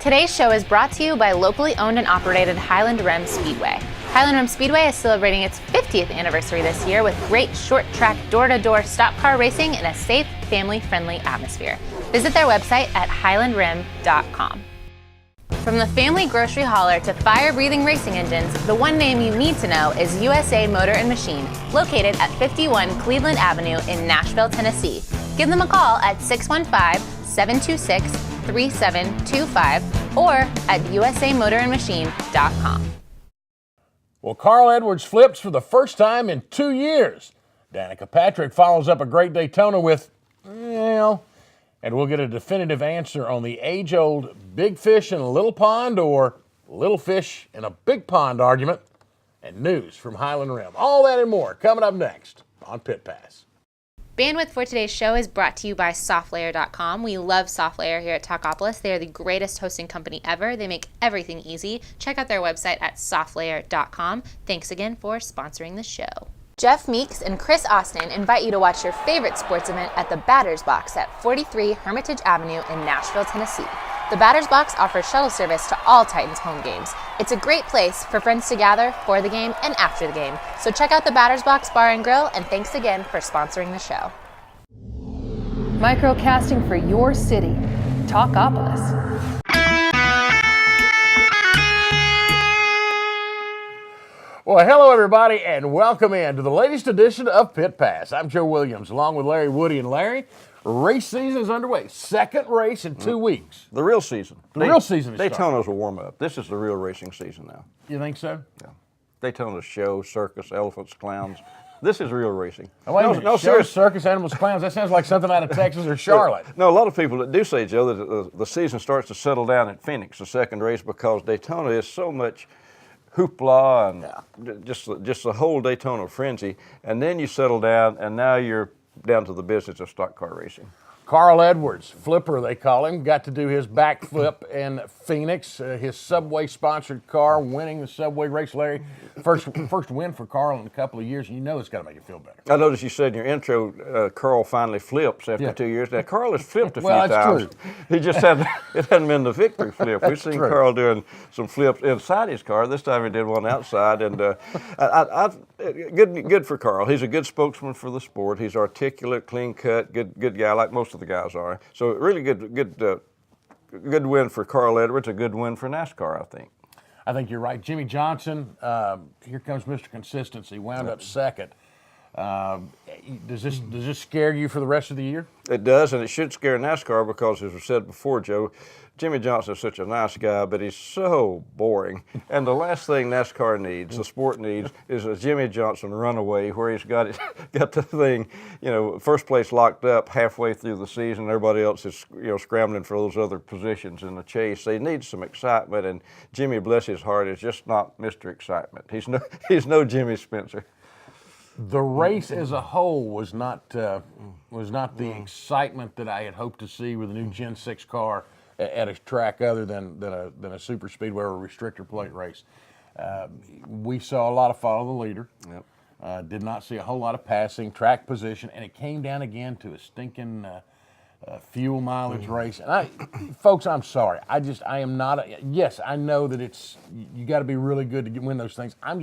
Today's show is brought to you by locally owned and operated Highland Rim Speedway. Highland Rim Speedway is celebrating its 50th anniversary this year with great short-track, door-to-door stock car racing in a safe, family-friendly atmosphere. Visit their website at highlandrim.com. From the family grocery hauler to fire-breathing racing engines, the one name you need to know is USA Motor and Machine, located at 51 Cleveland Avenue in Nashville, Tennessee. Give them a call at 615-726-3725 or at usamotorandmachine.com. Well, Carl Edwards flips for the first time in 2 years. Danica Patrick follows up a great Daytona with, and we'll get a definitive answer on the age-old big fish in a little pond or little fish in a big pond argument, and news from Highland Rim. All that and more coming up next on Pit Pass. Bandwidth for today's show is brought to you by SoftLayer.com. We love SoftLayer here at Talkapolis. They are the greatest hosting company ever. They make everything easy. Check out their website at SoftLayer.com. Thanks again for sponsoring the show. Jeff Meeks and Chris Austin invite you to watch your favorite sports event at the Batter's Box at 43 Hermitage Avenue in Nashville, Tennessee. The Batter's Box offers shuttle service to all Titans home games. It's a great place for friends to gather for the game and after the game. So check out the Batter's Box Bar and Grill, and thanks again for sponsoring the show. Microcasting for your city. Talkapolis. Well, hello, everybody, and welcome in to the latest edition of Pit Pass. I'm Joe Williams, along with Larry Woody and Larry. Race season is underway. Second race in 2 weeks. The real season. The real season is Daytona's a warm-up. This is the real racing season now. You think so? Yeah. Daytona's show, circus, elephants, clowns. This is real racing. Oh, wait a minute. Show, circus, animals, clowns. That sounds like something out of Texas or Charlotte. No, a lot of people that do say, Joe, that the season starts to settle down at Phoenix, the second race, because Daytona is so much hoopla and just the whole Daytona frenzy. And then you settle down, and now you're down to the business of stock car racing. Carl Edwards, flipper they call him, got to do his backflip in Phoenix, his Subway-sponsored car, winning the Subway race, Larry. First win for Carl in a couple of years. You know it's got to make you feel better. I noticed you said in your intro, Carl finally flips after 2 years. Now, Carl has flipped a few that's times. true. He just hadn't been the victory flip. We've seen true. Carl doing some flips inside his car. This time he did one outside, and good for Carl. He's a good spokesman for the sport. He's articulate, clean-cut, good guy, like most of the guys are. So really good win for Carl Edwards, a good win for NASCAR, I think. I think you're right. Jimmy Johnson, here comes Mr. Consistency, wound up second. Does this scare you for the rest of the year? It does, and it should scare NASCAR because, as we said before, Joe, Jimmy Johnson is such a nice guy, but he's so boring. And the last thing NASCAR needs, the sport needs, is a Jimmy Johnson runaway where he's got the thing, first place locked up halfway through the season. Everybody else is, scrambling for those other positions in the chase. They need some excitement, and Jimmy, bless his heart, is just not Mr. Excitement. He's no Jimmy Spencer. The race as a whole was not the excitement that I had hoped to see with a new Gen 6 car at a track other than a super speedway or a restrictor plate race. We saw a lot of follow the leader. Yep. Did not see a whole lot of passing, track position, and it came down again to a stinking fuel mileage race. And folks, I'm sorry. I am not. Yes, I know that you got to be really good to win those things. I'm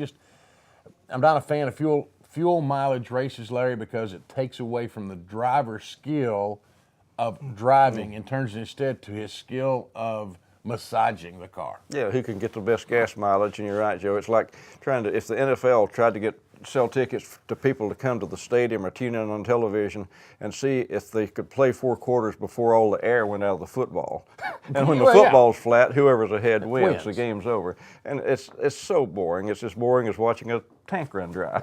not a fan of fuel mileage races, Larry, because it takes away from the driver's skill of driving and turns instead to his skill of massaging the car. Yeah, who can get the best gas mileage? And you're right, Joe. It's like if the NFL tried to sell tickets to people to come to the stadium or tune in on television and see if they could play four quarters before all the air went out of the football. And when the football's flat, whoever's ahead wins. The game's over. And it's so boring. It's as boring as watching a tank run dry.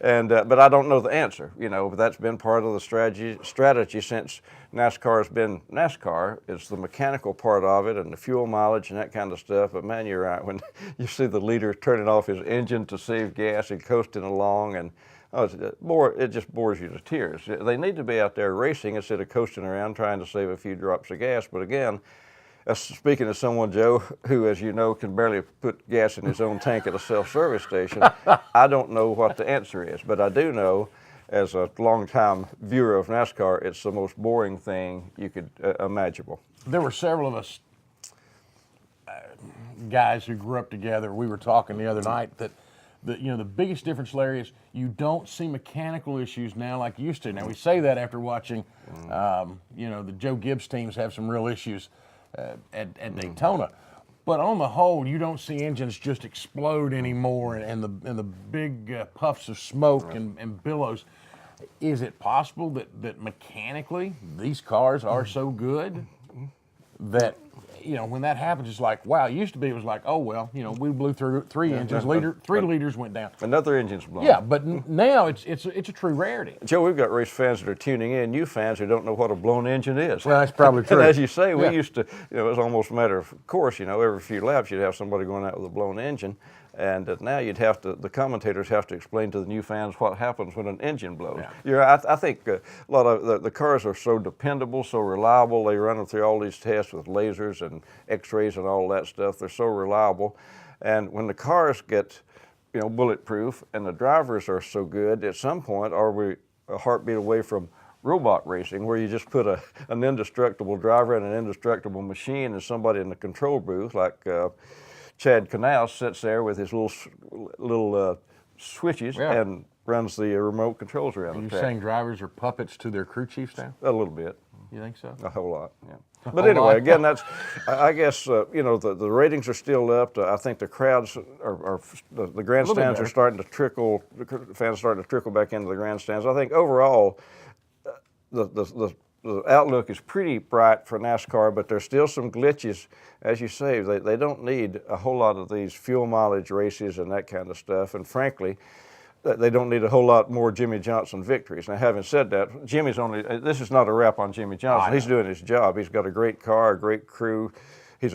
And but I don't know the answer. But that's been part of the strategy since NASCAR has been NASCAR. It's the mechanical part of it and the fuel mileage and that kind of stuff. But man, you're right. When you see the leader turning off his engine to save gas and coasting along, and it just bores you to tears. They need to be out there racing instead of coasting around trying to save a few drops of gas. But again, speaking of someone, Joe, who, as you know, can barely put gas in his own tank at a self-service station, I don't know what the answer is. But I do know, as a longtime viewer of NASCAR, it's the most boring thing you could imaginable. There were several of us guys who grew up together, we were talking the other night that the biggest difference, Larry, is you don't see mechanical issues now like you used to. Now we say that after watching, the Joe Gibbs teams have some real issues at Daytona. But on the whole, you don't see engines just explode anymore and the big puffs of smoke and billows. Is it possible that mechanically these cars are so good that, when that happens, it's like, wow, it used to be, it was like, oh, well, we blew through three engines, 3 liters went down. Another engine's blown. Yeah, but now it's a true rarity. Joe, we've got race fans that are tuning in, you fans who don't know what a blown engine is. Well, that's probably true. And as you say, we used to, it was almost a matter of course, every few laps you'd have somebody going out with a blown engine. And now the commentators have to explain to the new fans what happens when an engine blows. Yeah. I think a lot of the cars are so dependable, so reliable. They run them through all these tests with lasers and X-rays and all that stuff. They're so reliable. And when the cars get, bulletproof and the drivers are so good, at some point are we a heartbeat away from robot racing, where you just put an indestructible driver and an indestructible machine and somebody in the control booth like Chad Knaus sits there with his little switches and runs the remote controls around the track. You're saying drivers are puppets to their crew chiefs now? A little bit. You think so? A whole lot, yeah. But anyway, again, that's, I guess, the ratings are still up. I think the crowds the grandstands are starting to trickle, the fans are starting to trickle back into the grandstands. I think overall, the outlook is pretty bright for NASCAR, but there's still some glitches. As you say, they don't need a whole lot of these fuel mileage races and that kind of stuff. And frankly, they don't need a whole lot more Jimmy Johnson victories. Now, having said that, this is not a rap on Jimmy Johnson. He's doing his job. He's got a great car, a great crew. He's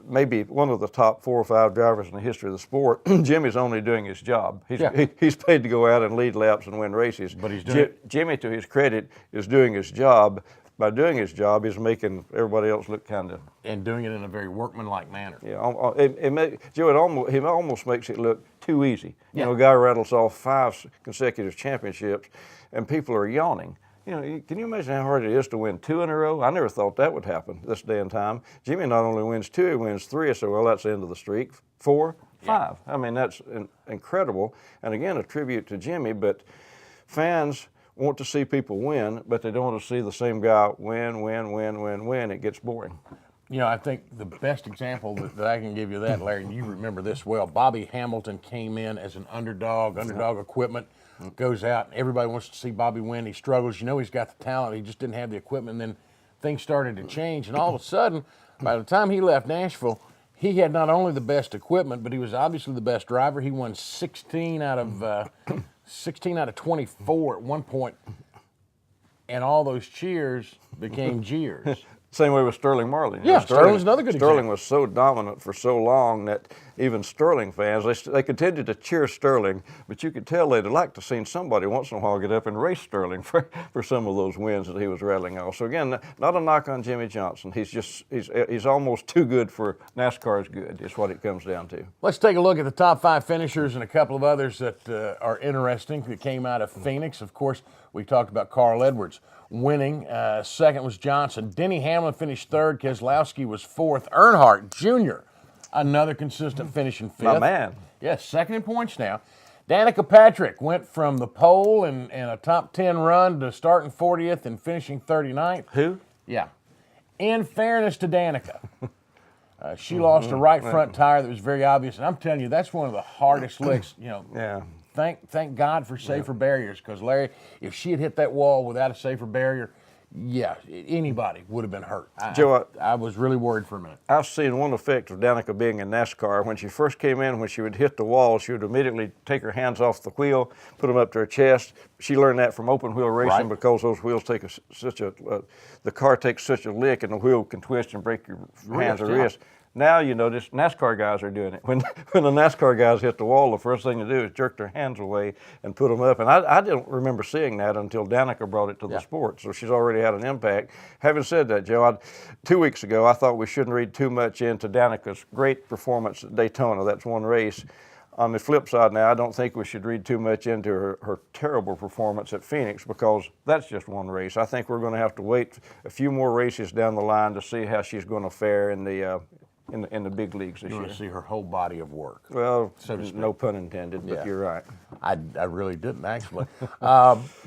maybe one of the top 4 or 5 drivers in the history of the sport. Jimmy's only doing his job. He's paid to go out and lead laps and win races. But he's doing Jimmy, to his credit, is doing his job. By doing his job, he's making everybody else look kind of... And doing it in a very workmanlike manner. Yeah, Joe, he almost makes it look too easy. A guy rattles off 5 consecutive championships, and people are yawning. Can you imagine how hard it is to win 2 in a row? I never thought that would happen this day and time. Jimmy not only wins 2, he wins 3. So, well, that's the end of the streak. 4, 5. I mean, that's incredible. And again, a tribute to Jimmy. But fans want to see people win, but they don't want to see the same guy win. It gets boring. I think the best example that I can give you of that, Larry, and you remember this well, Bobby Hamilton came in as an underdog equipment. Goes out, and everybody wants to see Bobby win. He struggles. He's got the talent. He just didn't have the equipment. And then things started to change. And all of a sudden, by the time he left Nashville, he had not only the best equipment, but he was obviously the best driver. He won 16 out of 24 at one point. And all those cheers became jeers. Same way with Sterling Marlin. Yeah, Sterling's another good example. Sterling was so dominant for so long that even Sterling fans, they continued to cheer Sterling, but you could tell they'd like to see somebody once in a while get up and race Sterling for some of those wins that he was rattling off. So again, not a knock on Jimmy Johnson. He's almost too good for NASCAR's good, is what it comes down to. Let's take a look at the top 5 finishers and a couple of others that are interesting that came out of Phoenix. Of course, we talked about Carl Edwards winning. Second was Johnson. Denny Hamlin finished 3rd. Keselowski was 4th. Earnhardt Jr., another consistent finish in 5th. My man. Yes, 2nd in points now. Danica Patrick went from the pole and a top 10 run to starting 40th and finishing 39th. Who? Yeah. In fairness to Danica, she lost a right front tire that was very obvious. And I'm telling you, that's one of the hardest licks, Yeah. Thank God for safer barriers, because Larry, if she had hit that wall without a safer barrier, anybody would have been hurt. Joe, I was really worried for a minute. I've seen one effect of Danica being in NASCAR. When she first came in, when she would hit the wall, she would immediately take her hands off the wheel, put them up to her chest. She learned that from open wheel racing because those wheels take the car takes such a lick, and the wheel can twist and break your hands or wrist. Now you notice NASCAR guys are doing it. When the NASCAR guys hit the wall, the first thing to do is jerk their hands away and put them up. And I didn't remember seeing that until Danica brought it to the sport. So she's already had an impact. Having said that, Joe, 2 weeks ago I thought we shouldn't read too much into Danica's great performance at Daytona. That's one race. On the flip side now, I don't think we should read too much into her terrible performance at Phoenix, because that's just one race. I think we're going to have to wait a few more races down the line to see how she's going to fare in the in the big leagues this You want year. to see her whole body of work. Well, so to speak. no pun intended, but Yeah. you're right. I really didn't, actually.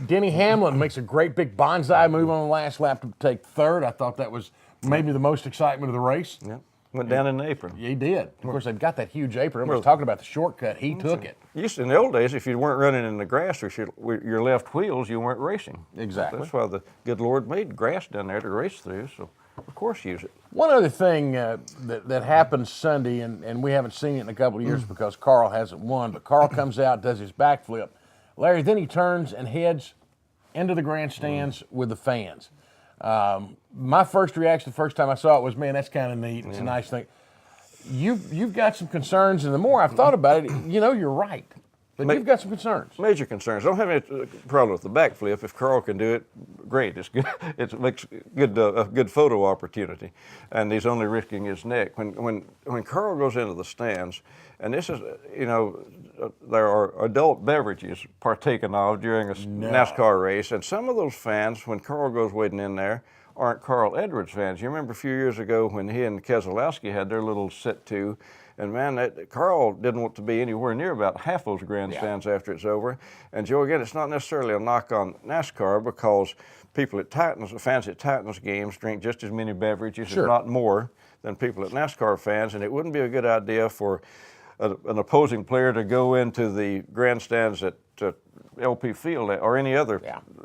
Denny Hamlin makes a great big bonsai move on the last lap to take third. I thought that was maybe the most excitement of the race. Yeah. Went down in the apron. He did. Of course, they've got that huge apron. Everybody's talking about the shortcut. He took it. In the old days, if you weren't running in the grass with your left wheels, you weren't racing. Exactly. That's why the good Lord made grass down there to race through, so of course use it. One other thing that happened Sunday, and we haven't seen it in a couple of years because Carl hasn't won, but Carl comes out, does his backflip. Larry, then he turns and heads into the grandstands with the fans. My first reaction the first time I saw it was, man, that's kind of neat. It's a nice thing. You've got some concerns, and the more I've thought about it, you're right. But you've got some concerns. Major concerns. I don't have any problem with the backflip. If Carl can do it, great. It's good. It makes a good photo opportunity, and he's only risking his neck. When Carl goes into the stands, and this is, there are adult beverages partaken of during a NASCAR race, and some of those fans, when Carl goes wading in there, aren't Carl Edwards fans. You remember a few years ago when he and Keselowski had their little sit-to, and man, Carl didn't want to be anywhere near about half those grandstands after it's over. And Joe, again, it's not necessarily a knock on NASCAR because people at Titans, fans at Titans games drink just as many beverages, if not more, than people at NASCAR fans, and it wouldn't be a good idea for an opposing player to go into the grandstands at LP Field or any other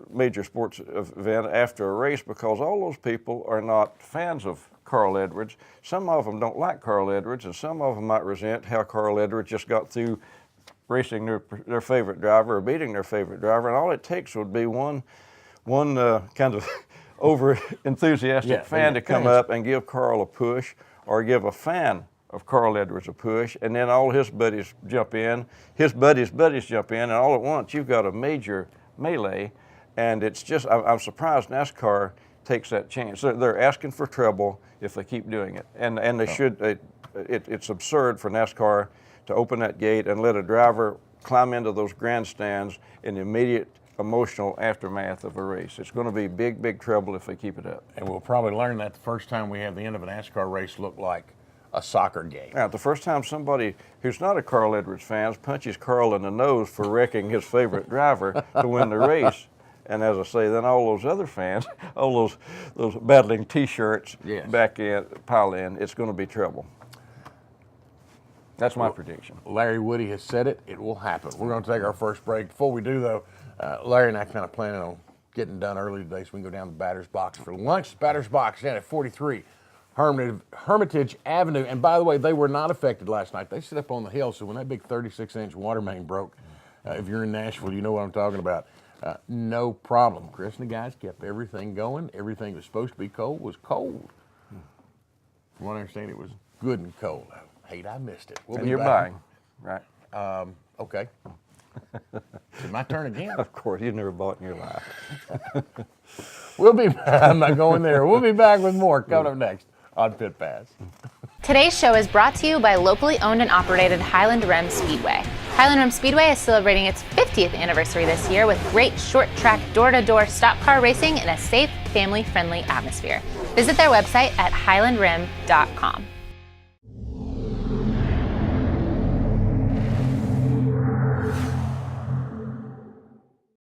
major sports event after a race, because all those people are not fans of Carl Edwards. Some of them don't like Carl Edwards, and some of them might resent how Carl Edwards just got through racing their favorite driver or beating their favorite driver, and all it takes would be one kind of over enthusiastic fan to come up and give Carl a push, or give a fan of Carl Edwards a push, and then all his buddies jump in, his buddies jump in, and all at once you've got a major melee. And it's just, I'm surprised NASCAR takes that chance. They're asking for trouble if they keep doing it, and they should. It's absurd for NASCAR to open that gate and let a driver climb into those grandstands in the immediate emotional aftermath of a race. It's going to be big trouble if they keep it up. And we'll probably learn that the first time we have the end of a NASCAR race look like a soccer game. Now, the first time somebody who's not a Carl Edwards fan punches Carl in the nose for wrecking his favorite driver to win the race, and as I say, then all those other fans, all those battling T-shirts pile in, it's going to be trouble. That's my prediction. Larry Woody has said it. It will happen. We're going to take our first break. Before we do, though, Larry and I kind of planning on getting done early today so we can go down to the batter's box for lunch. Batter's box down at 43 Hermitage Avenue. And by the way, they were not affected last night. They sit up on the hill, so when that big 36-inch water main broke, if you're in Nashville, you know what I'm talking about. No problem. Chris and the guys kept everything going. Everything that was supposed to be cold was cold. From what I understand, it was good and cold. I hate I missed it. And you're buying, right? Okay. It's my turn again. Of course, you've never bought in your life. We'll be back. I'm not going there. We'll be back with more coming up next on Pit Pass. Today's show is brought to you by locally owned and operated Highland Rim Speedway. Highland Rim Speedway is celebrating its 50th anniversary this year with great short track door-to-door stock car racing in a safe, family-friendly atmosphere. Visit their website at highlandrim.com.